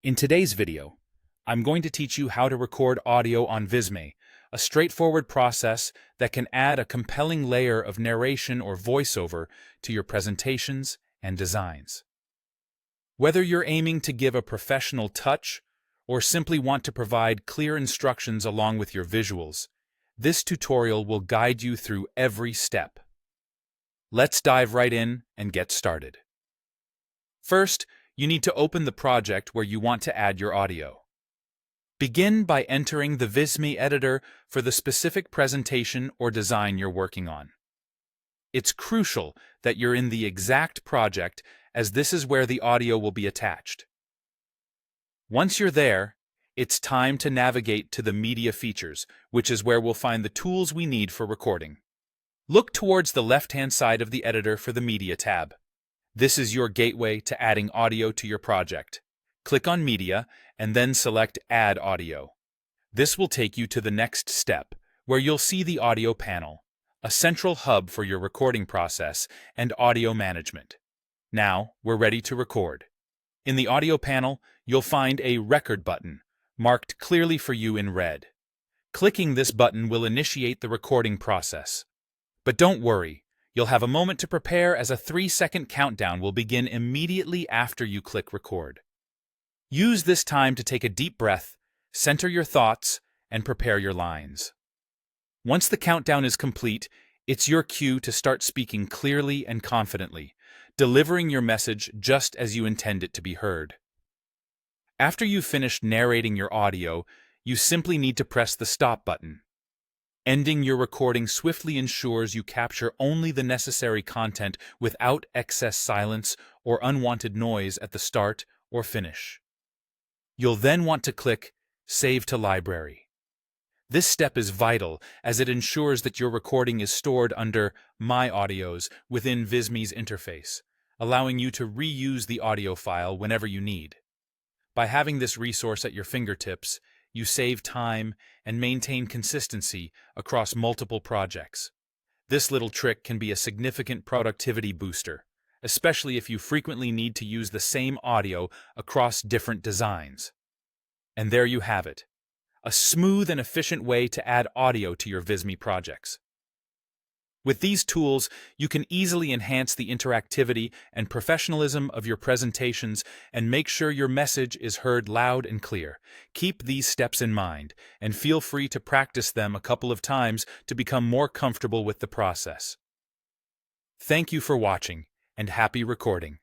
In today's video, I'm going to teach you how to record audio on Visme, a straightforward process that can add a compelling layer of narration or voiceover to your presentations and designs. Whether you're aiming to give a professional touch or simply want to provide clear instructions along with your visuals, this tutorial will guide you through every step. Let's dive right in and get started. First, you need to open the project where you want to add your audio. Begin by entering the Visme editor for the specific presentation or design you're working on. It's crucial that you're in the exact project, as this is where the audio will be attached. Once you're there, it's time to navigate to the media features, which is where we'll find the tools we need for recording. Look towards the left-hand side of the editor for the Media tab. This is your gateway to adding audio to your project. Click on Media and then select Add Audio. This will take you to the next step, where you'll see the audio panel, a central hub for your recording process and audio management. Now, we're ready to record. In the audio panel, you'll find a Record button, marked clearly for you in red. Clicking this button will initiate the recording process. But don't worry, you'll have a moment to prepare, as a 3-second countdown will begin immediately after you click record. Use this time to take a deep breath, center your thoughts, and prepare your lines. Once the countdown is complete, it's your cue to start speaking clearly and confidently, delivering your message just as you intend it to be heard. After you've finished narrating your audio, you simply need to press the stop button. Ending your recording swiftly ensures you capture only the necessary content without excess silence or unwanted noise at the start or finish. You'll then want to click Save to Library. This step is vital, as it ensures that your recording is stored under My Audios within Visme's interface, allowing you to reuse the audio file whenever you need. By having this resource at your fingertips, you save time and maintain consistency across multiple projects. This little trick can be a significant productivity booster, especially if you frequently need to use the same audio across different designs. And there you have it, a smooth and efficient way to add audio to your Visme projects. With these tools, you can easily enhance the interactivity and professionalism of your presentations and make sure your message is heard loud and clear. Keep these steps in mind, and feel free to practice them a couple of times to become more comfortable with the process. Thank you for watching, and happy recording.